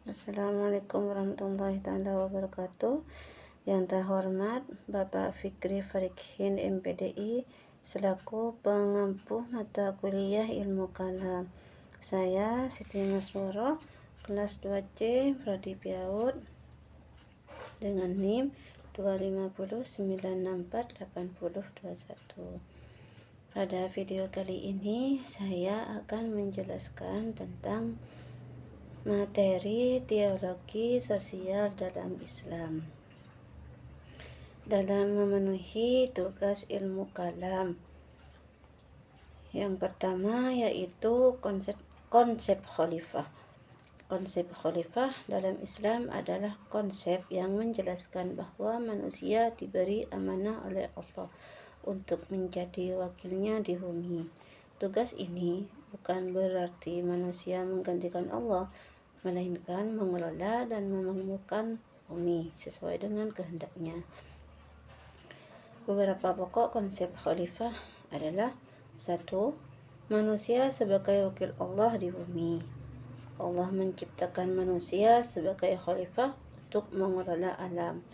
Assalamualaikum warahmatullahi taala wabarakatuh. Yang terhormat Bapak Fikri Farikhin MPDI selaku pengampu mata kuliah Ilmu Kalam. Saya Siti Masworo, kelas 2C Prodi PAUD dengan NIM 25096480021. Pada video kali ini saya akan menjelaskan tentang materi teologi sosial dalam Islam dalam memenuhi tugas ilmu kalam. Yang pertama yaitu konsep khalifah. Konsep khalifah dalam Islam adalah konsep yang menjelaskan bahwa manusia diberi amanah oleh Allah untuk menjadi wakilnya di bumi. Tugas ini bukan berarti manusia menggantikan Allah, melainkan mengelola dan memakmurkan bumi sesuai dengan kehendaknya. Beberapa pokok konsep khalifah adalah: 1. Manusia sebagai wakil Allah di bumi. Allah menciptakan manusia sebagai khalifah untuk mengelola alam,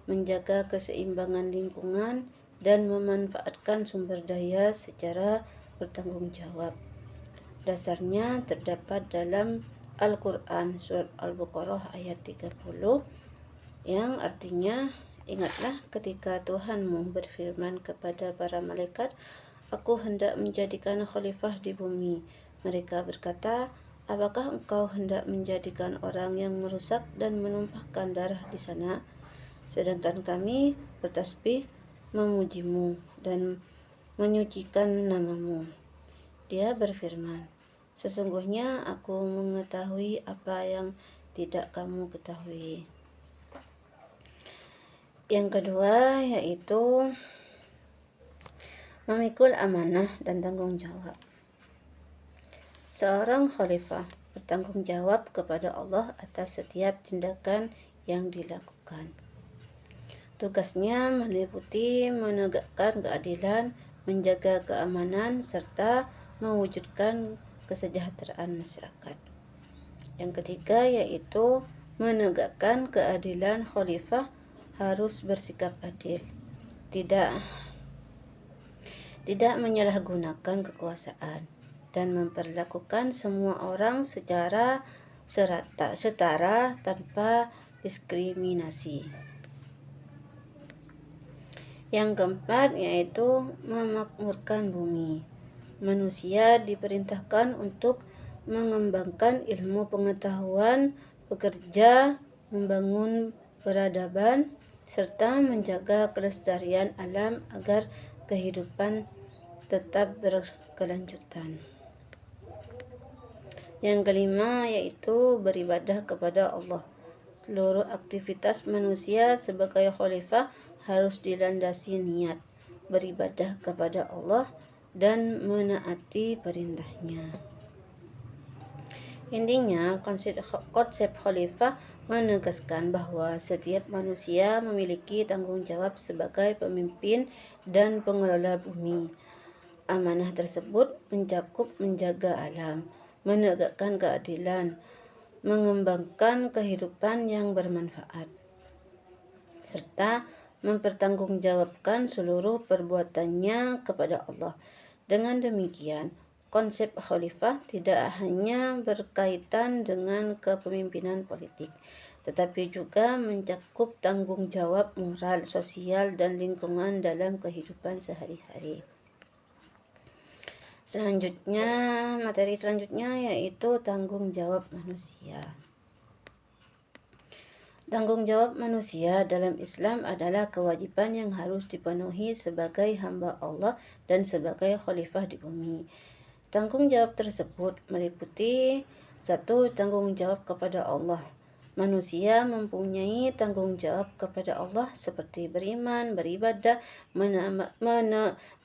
menjaga keseimbangan lingkungan, dan memanfaatkan sumber daya secara bertanggung jawab. Dasarnya terdapat dalam Al-Quran Surat Al-Baqarah ayat 30 yang artinya, ingatlah ketika Tuhanmu berfirman kepada para malaikat, aku hendak menjadikan khalifah di bumi. Mereka berkata, apakah engkau hendak menjadikan orang yang merusak dan menumpahkan darah di sana? Sedangkan kami bertasbih memujimu dan menyucikan namamu. Dia berfirman, sesungguhnya aku mengetahui apa yang tidak kamu ketahui. Yang kedua yaitu memikul amanah dan tanggung jawab. Seorang khalifah bertanggung jawab kepada Allah atas setiap tindakan yang dilakukan. Tugasnya meliputi menegakkan keadilan, menjaga keamanan, serta mewujudkan kesejahteraan masyarakat. Yang ketiga yaitu menegakkan keadilan. Khalifah harus bersikap adil, tidak menyalahgunakan kekuasaan, dan memperlakukan semua orang secara setara tanpa diskriminasi. Yang keempat yaitu memakmurkan bumi. Manusia diperintahkan untuk mengembangkan ilmu pengetahuan, bekerja, membangun peradaban, serta menjaga kelestarian alam agar kehidupan tetap berkelanjutan. Yang kelima yaitu beribadah kepada Allah. Seluruh aktivitas manusia sebagai khalifah harus dilandasi niat beribadah kepada Allah dan menaati perintahnya. Intinya, konsep khalifah menegaskan bahwa setiap manusia memiliki tanggung jawab sebagai pemimpin dan pengelola bumi. Amanah tersebut mencakup menjaga alam, menegakkan keadilan, mengembangkan kehidupan yang bermanfaat, serta mempertanggungjawabkan seluruh perbuatannya kepada Allah. Dengan demikian, konsep khalifah tidak hanya berkaitan dengan kepemimpinan politik, tetapi juga mencakup tanggung jawab moral, sosial, dan lingkungan dalam kehidupan sehari-hari. Materi selanjutnya yaitu tanggung jawab manusia. Tanggung jawab manusia dalam Islam adalah kewajiban yang harus dipenuhi sebagai hamba Allah dan sebagai khalifah di bumi. Tanggung jawab tersebut meliputi: 1. Tanggung jawab kepada Allah. Manusia mempunyai tanggung jawab kepada Allah seperti beriman, beribadah,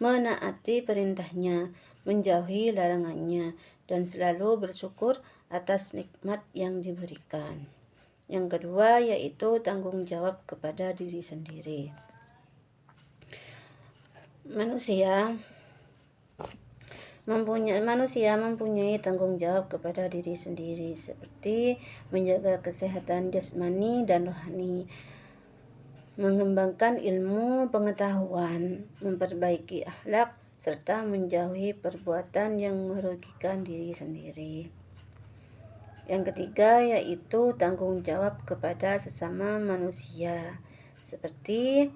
menaati perintahnya, menjauhi larangannya, dan selalu bersyukur atas nikmat yang diberikan. Yang kedua yaitu tanggung jawab kepada diri sendiri. Manusia Manusia mempunyai tanggung jawab kepada diri sendiri, seperti menjaga kesehatan jasmani dan rohani, mengembangkan ilmu pengetahuan, memperbaiki akhlak, serta menjauhi perbuatan yang merugikan diri sendiri. Yang ketiga yaitu tanggung jawab kepada sesama manusia, seperti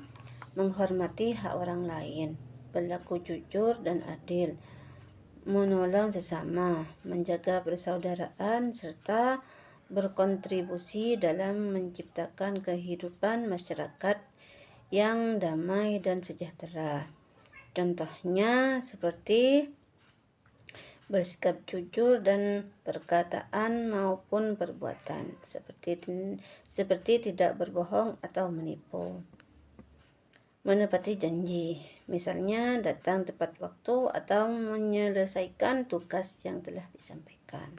menghormati hak orang lain, berlaku jujur dan adil, menolong sesama, menjaga persaudaraan, serta berkontribusi dalam menciptakan kehidupan masyarakat yang damai dan sejahtera. Contohnya seperti bersikap jujur dan perkataan maupun perbuatan, seperti tidak berbohong atau menipu. Menepati janji, misalnya datang tepat waktu atau menyelesaikan tugas yang telah disampaikan.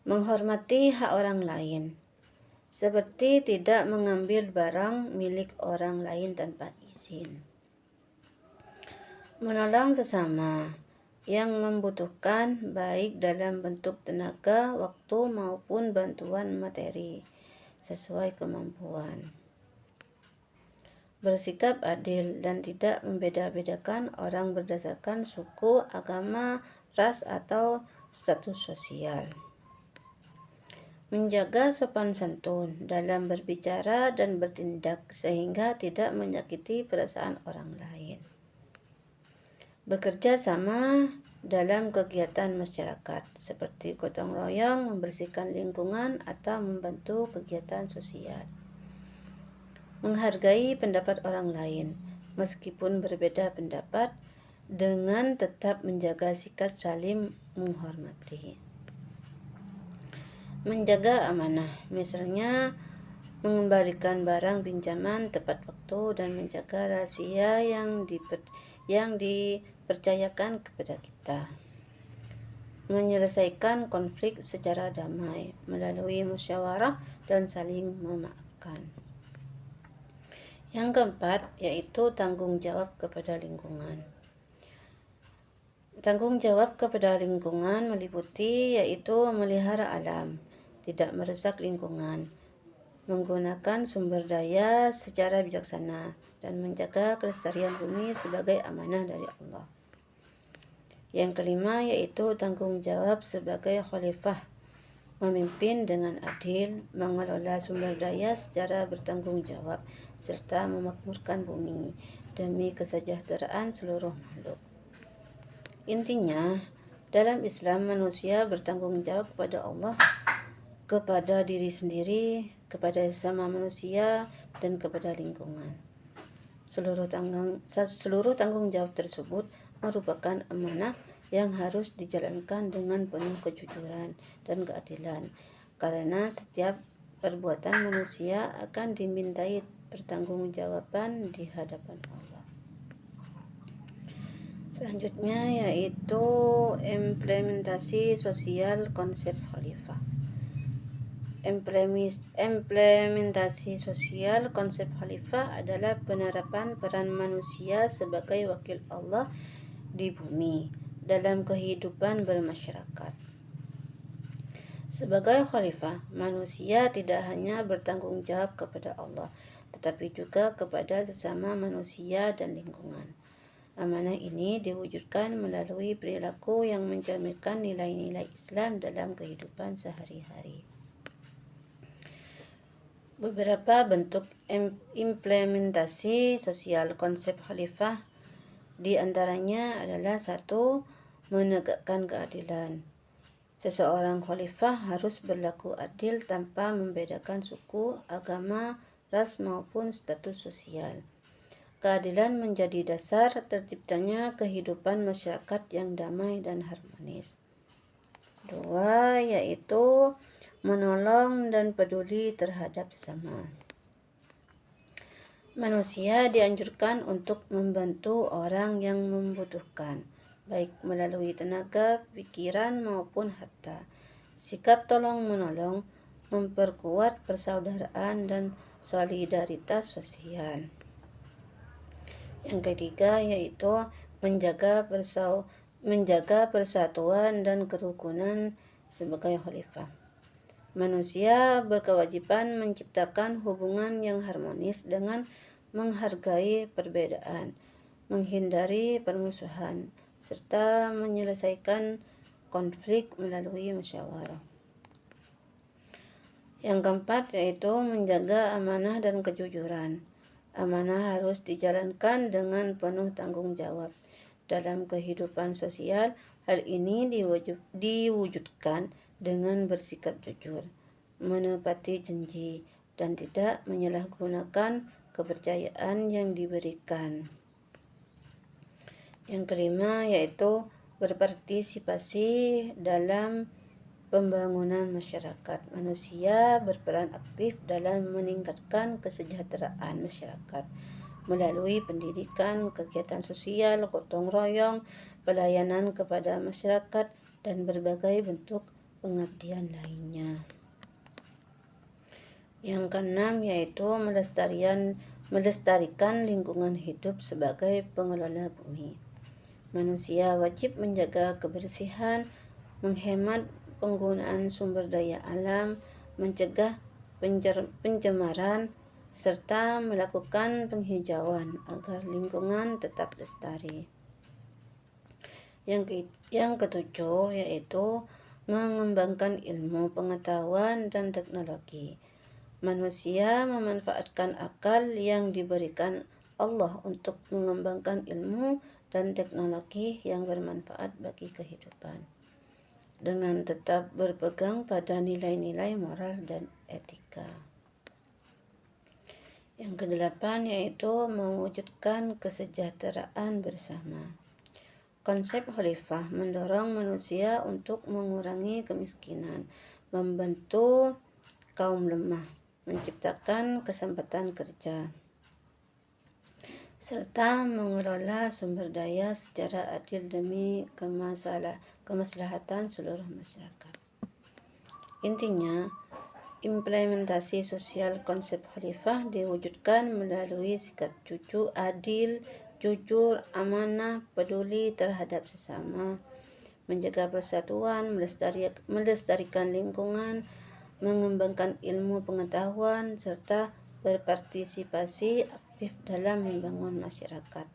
Menghormati hak orang lain, seperti tidak mengambil barang milik orang lain tanpa izin. Menolong sesama yang membutuhkan, baik dalam bentuk tenaga, waktu maupun bantuan materi sesuai kemampuan. Bersikap adil dan tidak membeda-bedakan orang berdasarkan suku, agama, ras, atau status sosial. Menjaga sopan santun dalam berbicara dan bertindak sehingga tidak menyakiti perasaan orang lain. Bekerja sama dalam kegiatan masyarakat seperti gotong royong, membersihkan lingkungan, atau membantu kegiatan sosial. Menghargai pendapat orang lain, meskipun berbeda pendapat, dengan tetap menjaga sikap saling menghormati. Menjaga amanah, misalnya mengembalikan barang pinjaman tepat waktu dan menjaga rahasia yang dipercayakan kepada kita. Menyelesaikan konflik secara damai melalui musyawarah dan saling memaafkan. Yang keempat yaitu tanggung jawab kepada lingkungan. Tanggung jawab kepada lingkungan meliputi yaitu memelihara alam, tidak merusak lingkungan, menggunakan sumber daya secara bijaksana, dan menjaga kelestarian bumi sebagai amanah dari Allah. Yang kelima yaitu tanggung jawab sebagai khalifah, memimpin dengan adil, mengelola sumber daya secara bertanggung jawab, serta memakmurkan bumi demi kesejahteraan seluruh makhluk. Intinya, dalam Islam manusia bertanggung jawab kepada Allah, kepada diri sendiri, kepada sesama manusia, dan kepada lingkungan. Seluruh tanggung jawab tersebut merupakan amanah yang harus dijalankan dengan penuh kejujuran dan keadilan, karena setiap perbuatan manusia akan dimintai pertanggungjawaban di hadapan Allah. Selanjutnya yaitu implementasi sosial konsep khalifah. Implementasi sosial konsep khalifah adalah penerapan peran manusia sebagai wakil Allah di bumi dalam kehidupan bermasyarakat. Sebagai khalifah, manusia tidak hanya bertanggung jawab kepada Allah, tetapi juga kepada sesama manusia dan lingkungan. Amanah ini diwujudkan melalui perilaku yang mencerminkan nilai-nilai Islam dalam kehidupan sehari-hari. Beberapa bentuk implementasi sosial konsep khalifah di antaranya adalah 1. Menegakkan keadilan. Seseorang khalifah harus berlaku adil tanpa membedakan suku, agama, ras maupun status sosial. Keadilan menjadi dasar terciptanya kehidupan masyarakat yang damai dan harmonis. 2. Yaitu menolong dan peduli terhadap sesama. Manusia dianjurkan untuk membantu orang yang membutuhkan, baik melalui tenaga, pikiran maupun harta. Sikap tolong-menolong memperkuat persaudaraan dan solidaritas sosial. Yang ketiga yaitu menjaga persatuan dan kerukunan sebagai khalifah. Manusia berkewajiban menciptakan hubungan yang harmonis dengan menghargai perbedaan, menghindari permusuhan, serta menyelesaikan konflik melalui musyawarah. Yang keempat yaitu menjaga amanah dan kejujuran. Amanah harus dijalankan dengan penuh tanggung jawab. Dalam kehidupan sosial, hal ini diwujudkan dengan bersikap jujur, menepati janji, dan tidak menyalahgunakan kepercayaan yang diberikan. Yang kelima yaitu berpartisipasi dalam pembangunan masyarakat. Manusia berperan aktif dalam meningkatkan kesejahteraan masyarakat melalui pendidikan, kegiatan sosial, gotong royong, pelayanan kepada masyarakat, dan berbagai bentuk pengabdian lainnya. Yang keenam yaitu melestarikan lingkungan hidup sebagai pengelola bumi. Manusia wajib menjaga kebersihan, menghemat penggunaan sumber daya alam, mencegah pencemaran, serta melakukan penghijauan agar lingkungan tetap lestari. Yang ketujuh yaitu mengembangkan ilmu, pengetahuan, dan teknologi. Manusia memanfaatkan akal yang diberikan Allah untuk mengembangkan ilmu dan teknologi yang bermanfaat bagi kehidupan, dengan tetap berpegang pada nilai-nilai moral dan etika. Yang kedelapan yaitu mewujudkan kesejahteraan bersama. Konsep khalifah mendorong manusia untuk mengurangi kemiskinan, membantu kaum lemah, menciptakan kesempatan kerja, serta mengelola sumber daya secara adil demi kemaslahatan seluruh masyarakat. Intinya, implementasi sosial konsep khalifah diwujudkan melalui sikap adil, jujur, amanah, peduli terhadap sesama, menjaga persatuan, melestarikan lingkungan, mengembangkan ilmu pengetahuan, serta berpartisipasi aktif dalam membangun masyarakat.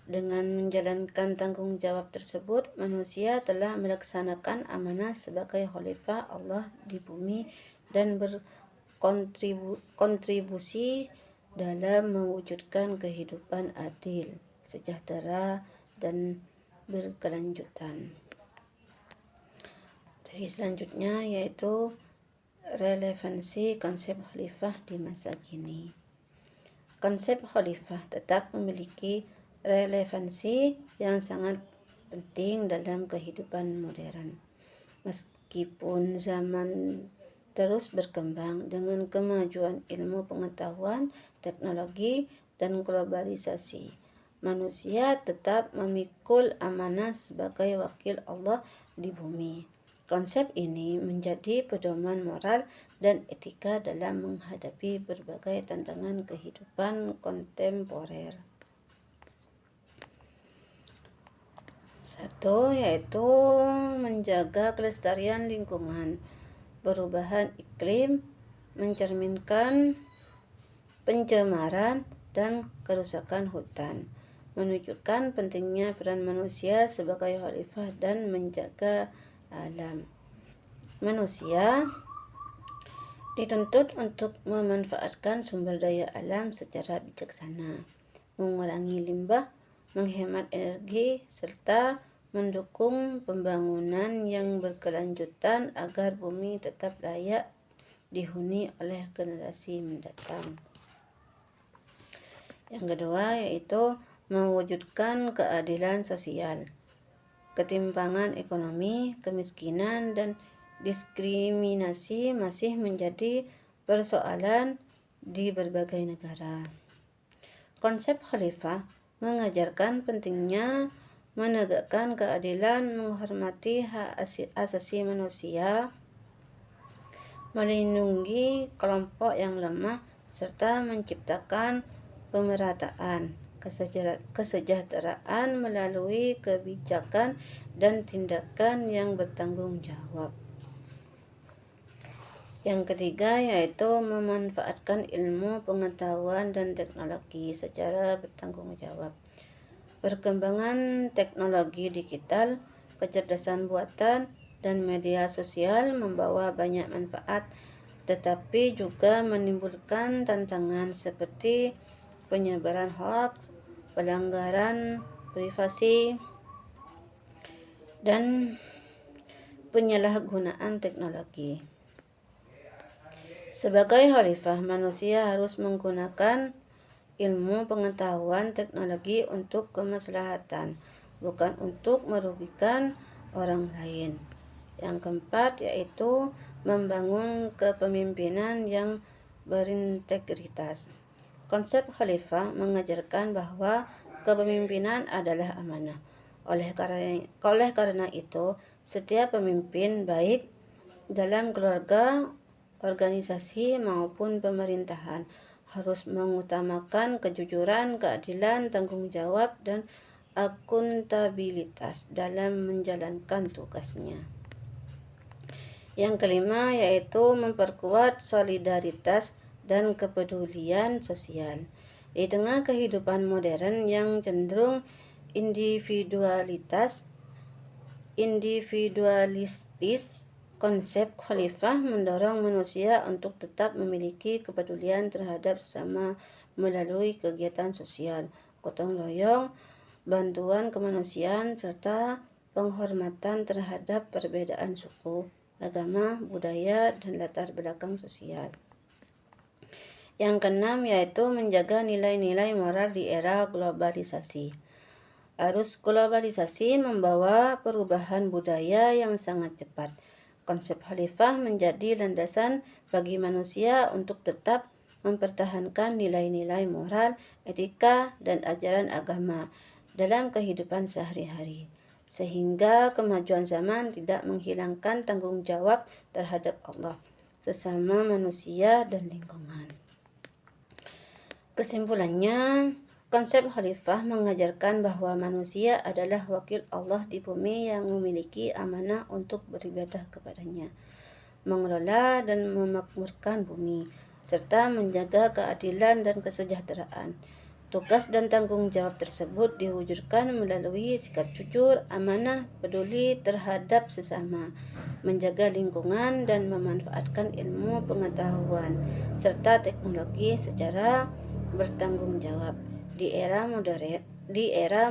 Dengan menjalankan tanggung jawab tersebut, manusia telah melaksanakan amanah sebagai khalifah Allah di bumi dan berkontribusi dalam mewujudkan kehidupan adil, sejahtera, dan berkelanjutan. Jadi selanjutnya yaitu relevansi konsep khalifah di masa kini. Konsep khalifah tetap memiliki relevansi yang sangat penting dalam kehidupan modern. Meskipun zaman terus berkembang dengan kemajuan ilmu pengetahuan, teknologi, dan globalisasi, manusia tetap memikul amanah sebagai wakil Allah di bumi. Konsep ini menjadi pedoman moral dan etika dalam menghadapi berbagai tantangan kehidupan kontemporer. Satu, yaitu menjaga kelestarian lingkungan. Perubahan iklim mencerminkan pencemaran dan kerusakan hutan, menunjukkan pentingnya peran manusia sebagai khalifah dan menjaga alam. Manusia dituntut untuk memanfaatkan sumber daya alam secara bijaksana, mengurangi limbah, menghemat energi, serta mendukung pembangunan yang berkelanjutan agar bumi tetap layak dihuni oleh generasi mendatang. Yang kedua yaitu mewujudkan keadilan sosial. Ketimpangan ekonomi, kemiskinan, dan diskriminasi masih menjadi persoalan di berbagai negara. Konsep khalifah mengajarkan pentingnya menegakkan keadilan, menghormati hak asasi manusia, melindungi kelompok yang lemah, serta menciptakan pemerataan kesejahteraan melalui kebijakan dan tindakan yang bertanggung jawab. Yang ketiga yaitu memanfaatkan ilmu, pengetahuan, dan teknologi secara bertanggung jawab. Perkembangan teknologi digital, kecerdasan buatan, dan media sosial membawa banyak manfaat, tetapi juga menimbulkan tantangan seperti penyebaran hoaks, pelanggaran privasi, dan penyalahgunaan teknologi. Sebagai khalifah, manusia harus menggunakan ilmu, pengetahuan, teknologi untuk kemaslahatan, bukan untuk merugikan orang lain. Yang keempat yaitu membangun kepemimpinan yang berintegritas. Konsep khalifah mengajarkan bahwa kepemimpinan adalah amanah. Oleh karena itu, setiap pemimpin baik dalam keluarga, organisasi maupun pemerintahan harus mengutamakan kejujuran, keadilan, tanggung jawab, dan akuntabilitas dalam menjalankan tugasnya. Yang kelima yaitu memperkuat solidaritas dan kepedulian sosial. Di tengah kehidupan modern yang cenderung individualistis, konsep khalifah mendorong manusia untuk tetap memiliki kepedulian terhadap sesama melalui kegiatan sosial, gotong royong, bantuan kemanusiaan, serta penghormatan terhadap perbedaan suku, agama, budaya, dan latar belakang sosial. Yang keenam yaitu menjaga nilai-nilai moral di era globalisasi. Arus globalisasi membawa perubahan budaya yang sangat cepat. Konsep khalifah menjadi landasan bagi manusia untuk tetap mempertahankan nilai-nilai moral, etika, dan ajaran agama dalam kehidupan sehari-hari, sehingga kemajuan zaman tidak menghilangkan tanggung jawab terhadap Allah, sesama manusia, dan lingkungan. Kesimpulannya, konsep khalifah mengajarkan bahwa manusia adalah wakil Allah di bumi yang memiliki amanah untuk beribadah kepadanya, mengelola dan memakmurkan bumi, serta menjaga keadilan dan kesejahteraan. Tugas dan tanggung jawab tersebut diwujudkan melalui sikap jujur, amanah, peduli terhadap sesama, menjaga lingkungan, dan memanfaatkan ilmu, pengetahuan, serta teknologi secara bertanggung jawab. Di era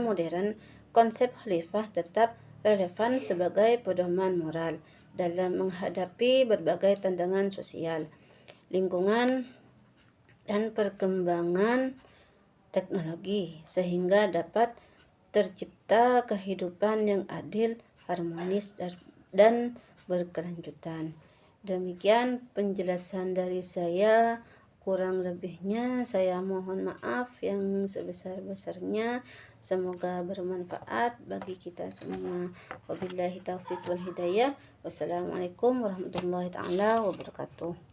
modern, konsep khalifah tetap relevan sebagai pedoman moral dalam menghadapi berbagai tantangan sosial, lingkungan, dan perkembangan teknologi, sehingga dapat tercipta kehidupan yang adil, harmonis, dan berkelanjutan. Demikian penjelasan dari saya. Kurang lebihnya saya mohon maaf yang sebesar-besarnya. Semoga bermanfaat bagi kita semua. Wabillahi taufiq wal hidayah. Wassalamualaikum warahmatullahi taala wabarakatuh.